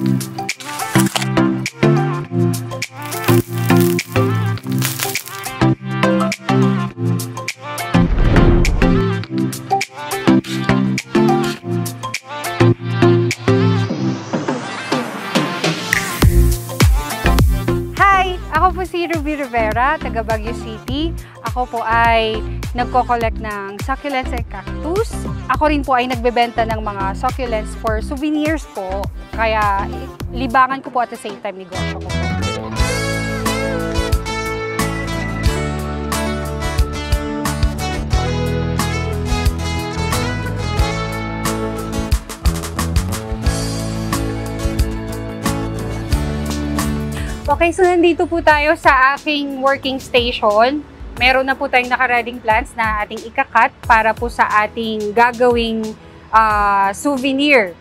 Ako po si Ruby Rivera, taga Baguio City. Ako po ay nagko-collect ng succulents and cactus. Ako rin po ay nagbebenta ng mga succulents for souvenirs po. Kaya libangan ko po at the same time negosyo ko po. Okay, so nandito po tayo sa aking working station. Meron na po tayong nakareading plants na ating ikakat para po sa ating gagawing souvenir.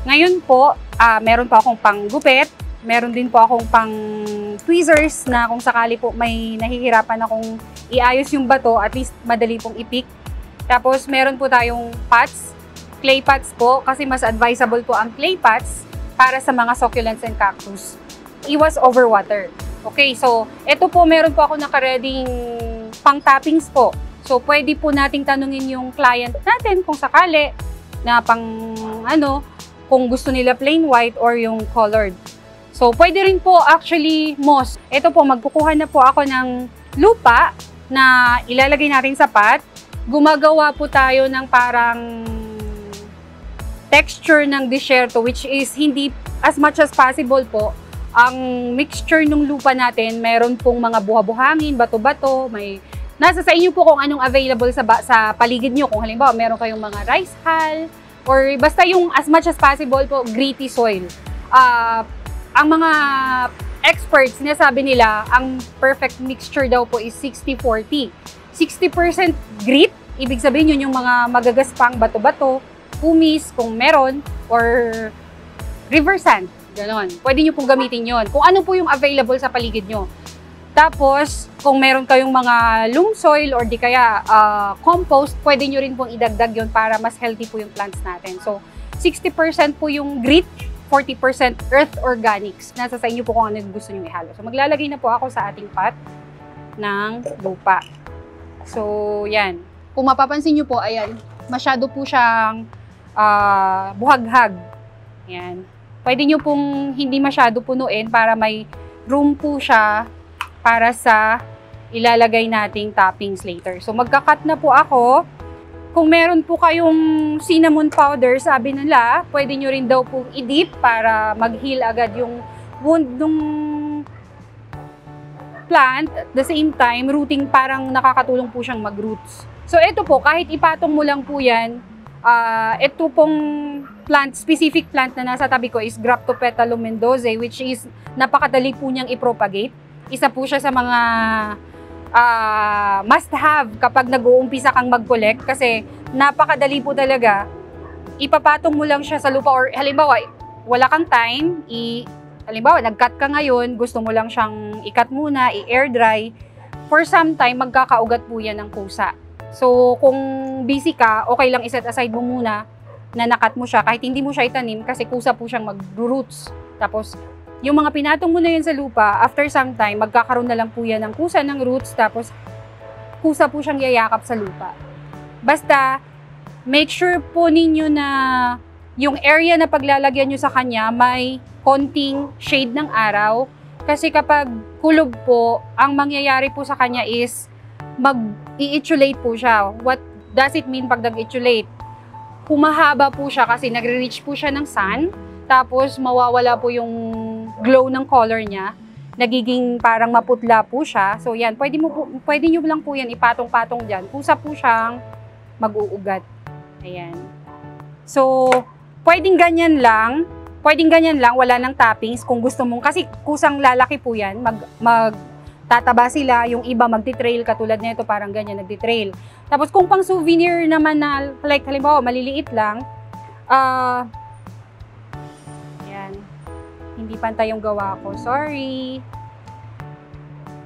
Ngayon po, meron po akong panggupit, meron din po akong pang tweezers na kung sakali po may nahihirapan akong iayos yung bato, at least madali pong ipik. Tapos meron po tayong pots, clay pots po, kasi mas advisable po ang clay pots para sa mga succulents and cactus. Iwas overwater. Okay, so ito po, meron po ako nakareading pang toppings po. So pwede po nating tanungin yung client natin kung sakali na pang kung gusto nila plain white or yung colored. So pwede rin po actually moss. Ito po, magkukuha na po ako ng lupa na ilalagay natin sa pot. Gumagawa po tayo ng parang texture ng desierto, which is hindi as much as possible po. Ang mixture ng lupa natin, meron pong mga buha-buhangin, bato-bato, nasa sa inyo po kung anong available sa paligid nyo. Kung halimbawa, meron kayong mga rice hull, or basta yung as much as possible po, gritty soil. Ang mga experts, sinasabi nila, ang perfect mixture daw po is 60-40. 60% grit, ibig sabihin yun yung mga magagaspang bato-bato, pumis kung meron, or river sand. Ganon. Pwede nyo pong gamitin yon kung ano po yung available sa paligid nyo. Tapos, kung meron kayong mga loam soil or di kaya compost, pwede nyo rin pong idagdag yon para mas healthy po yung plants natin. So, 60% po yung grit, 40% earth organics. Nasa sa inyo po kung ano yung gusto nyo ihalo. So, maglalagay na po ako sa ating pot ng lupa. So, yan. Kung mapapansin nyo po, ayan, masyado po siyang buhaghag. Yan. Pwede nyo pong hindi masyado punuin para may room po siya para sa ilalagay nating toppings later. So magkakat na po ako. Kung meron po kayong cinnamon powder, sabi nila, pwede nyo rin daw po i-dip para mag-heal agad yung wound ng plant. At the same time, rooting, parang nakakatulong po siyang mag-roots. So ito po, kahit ipatong mo lang po yan, ito pong specific plant na nasa tabi ko is Graptopetalum mendozae, which is napakadali po niyang i-propagate. Isa po siya sa mga must-have kapag nag-uumpisa kang mag-collect, kasi napakadali po talaga. Ipapatong mo lang siya sa lupa, or halimbawa, wala kang time, halimbawa, nag-cut ka ngayon, gusto mo lang siyang i-cut muna, i-air dry, for some time, magkakaugat po yan ng kusa. So, kung busy ka, okay lang i-set aside mo muna na nakat mo siya kahit hindi mo siya itanim, kasi kusa po siyang mag-roots. Tapos, yung mga pinatong mo na yun sa lupa, after some time, magkakaroon na lang po yan ng kusa ng roots, tapos kusa po siyang yayakap sa lupa. Basta, make sure po ninyo na yung area na paglalagyan nyo sa kanya may konting shade ng araw, kasi kapag kulog po, ang mangyayari po sa kanya is mag-i-etulate po siya. What does it mean pag nag-etulate? Humahaba po siya kasi nagre-reach po siya ng sun, tapos mawawala po yung glow ng color niya, nagiging parang maputla po siya. So yan, pwede nyo lang po yan ipatong-patong dyan. Kusa po siyang mag-uugat. Ayan. So, pwedeng ganyan lang, wala ng toppings kung gusto mong, kasi kusang lalaki po yan, tataba sila, yung iba magti-trail, katulad nito parang ganyan, nagti-trail. Tapos kung pang souvenir naman na, like halimbawa, maliliit lang, yan, hindi pantay yung gawa ko, sorry.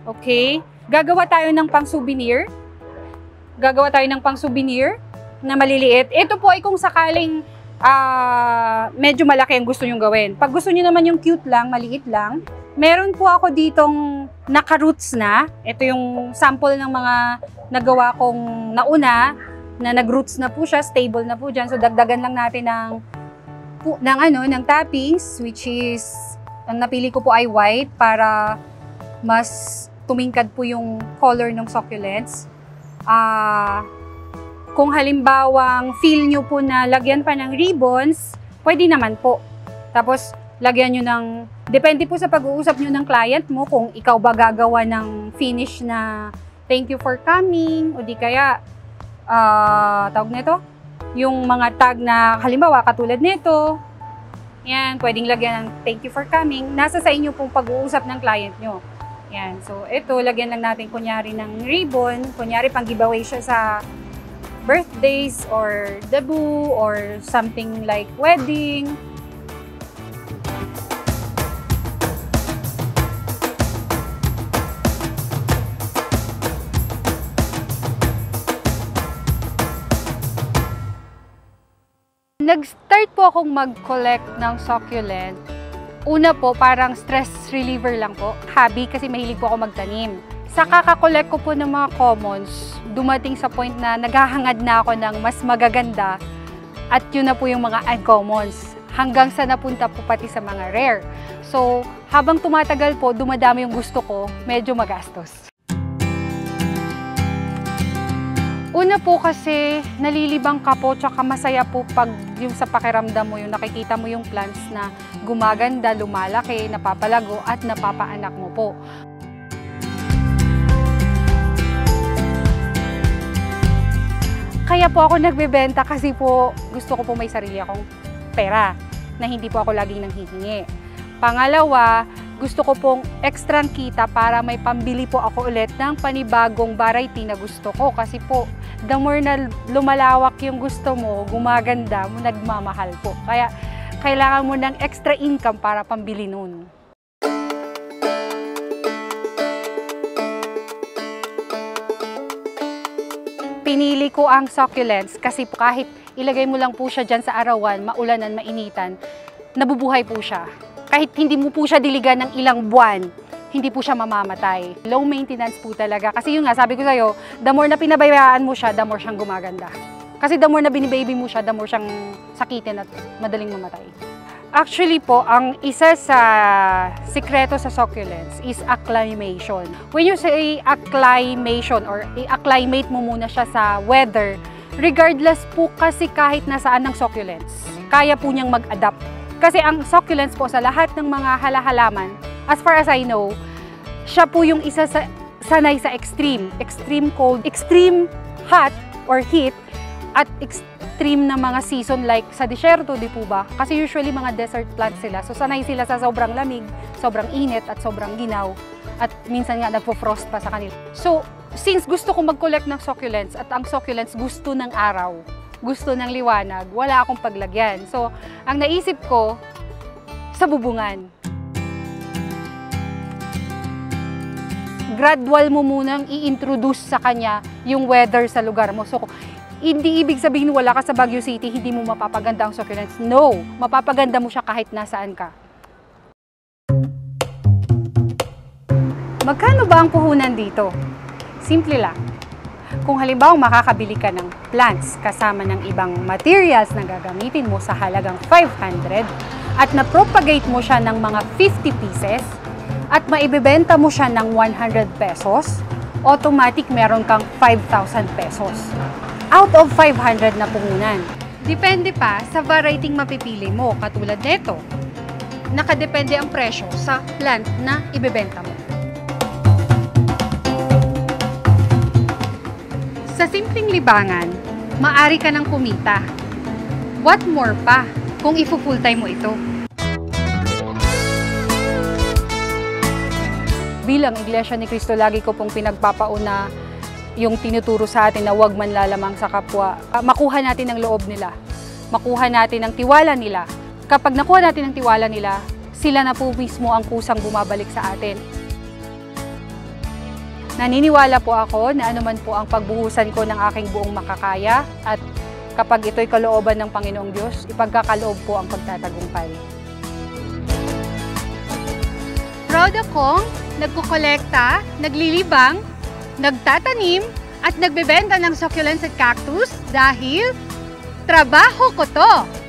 Okay, gagawa tayo ng pang souvenir. Gagawa tayo ng pang souvenir na maliliit. Ito po ay kung sakaling medyo malaki ang gusto nyong gawin. Pag gusto nyo naman yung cute lang, maliit lang, meron po ako ditong naka-roots na. Ito yung sample ng mga nagawa kong nauna, na nag-roots na po siya, stable na po dyan. So, dagdagan lang natin ng toppings, which is, ang napili ko po ay white para mas tumingkad po yung color ng succulents. Kung halimbawang feel nyo po na lagyan pa ng ribbons, pwede naman po. Tapos, lagyan nyo ng, depende po sa pag-uusap nyo ng client mo, kung ikaw ba gagawa ng finish na thank you for coming, o di kaya, tawag nito, yung mga tag na halimbawa katulad nito, yan, pwedeng lagyan ng thank you for coming. Nasa sa inyo pong pag-uusap ng client nyo. Yan, so ito, lagyan lang natin kunyari ng ribbon, kunyari pang giveaway siya sa birthdays or debut or something like wedding. Nag-start po akong mag-collect ng succulent. Una po, parang stress reliever lang po. Hobby kasi mahilig po ako magtanim. Sa kakakolect ko po ng mga commons, dumating sa point na naghahangad na ako ng mas magaganda at yun na po yung mga uncommons. Hanggang sa napunta po pati sa mga rare. So, habang tumatagal po, dumadami yung gusto ko, medyo magastos. Una po kasi nalilibang ka po, tsaka masaya po pag yung sa pakiramdam mo, yung nakikita mo yung plants na gumaganda, lumalaki, napapalago at napapaanak mo po. Kaya po ako nagbebenta kasi po gusto ko po may sarili akong pera na hindi po ako laging nanghihingi. Pangalawa, gusto ko pong extra kita para may pambili po ako ulit ng panibagong variety na gusto ko. Kasi po, the more na lumalawak yung gusto mo, gumaganda mo, nagmamahal po. Kaya, kailangan mo ng extra income para pambili nun. Pinili ko ang succulents kasi kahit ilagay mo lang po siya dyan sa arawan, maulanan, mainitan, nabubuhay po siya. Kahit hindi mo po siya diligan ng ilang buwan, hindi po siya mamamatay. Low maintenance po talaga. Kasi yun nga, sabi ko sa'yo, the more na pinabayaan mo siya, the more siyang gumaganda. Kasi the more na binibaby mo siya, the more siyang sakitin at madaling mamatay. Actually po, ang isa sa sikreto sa succulents is acclimation. When you say acclimation or i-acclimate mo muna siya sa weather, regardless po kasi kahit nasaan ng succulents, kaya po niyang mag-adapt. Kasi ang succulents po sa lahat ng mga halaman, as far as I know, siya po yung isa sa sanay sa extreme cold, extreme hot or heat, at extreme na mga season like sa desierto, di po ba? Kasi usually mga desert plants sila, so sanay sila sa sobrang lamig, sobrang init at sobrang ginaw, at minsan nga nagpo-frost pa sa kanila. So, since gusto ko mag-collect ng succulents at ang succulents gusto ng araw, gusto ng liwanag, wala akong paglagyan. So, ang naisip ko, sa bubungan. Gradual mo munang i-introduce sa kanya yung weather sa lugar mo. So, hindi ibig sabihin wala ka sa Baguio City, hindi mo mapapaganda ang succulents. No, mapapaganda mo siya kahit nasaan ka. Magkano ba ang puhunan dito? Simple lang. Kung halimbawa makakabili ka ng plants kasama ng ibang materials na gagamitin mo sa halagang 500 at na-propagate mo siya ng mga 50 pieces at maibibenta mo siya ng 100 pesos, automatic meron kang 5,000 pesos. Out of 500 na puhunan. Depende pa sa variety mapipili mo, katulad nito. Nakadepende ang presyo sa plant na ibebenta mo. Sa simpleng libangan, maaari ka ng kumita. What more pa kung i-full time mo ito? Bilang Iglesia ni Cristo, lagi ko pong pinagpapauna yung tinuturo sa atin na huwag manlalamang sa kapwa. Makuha natin ang loob nila. Makuha natin ang tiwala nila. Kapag nakuha natin ang tiwala nila, sila na po mismo ang kusang bumabalik sa atin. Naniniwala po ako na anuman po ang pagbuhusan ko ng aking buong makakaya at Kapag ito'y kalooban ng Panginoong Diyos, ipagkakaloob po ang pagtatagumpay. Proud akong nagkukolekta, naglilibang, nagtatanim, at nagbebenta ng succulents at cactus dahil trabaho ko to!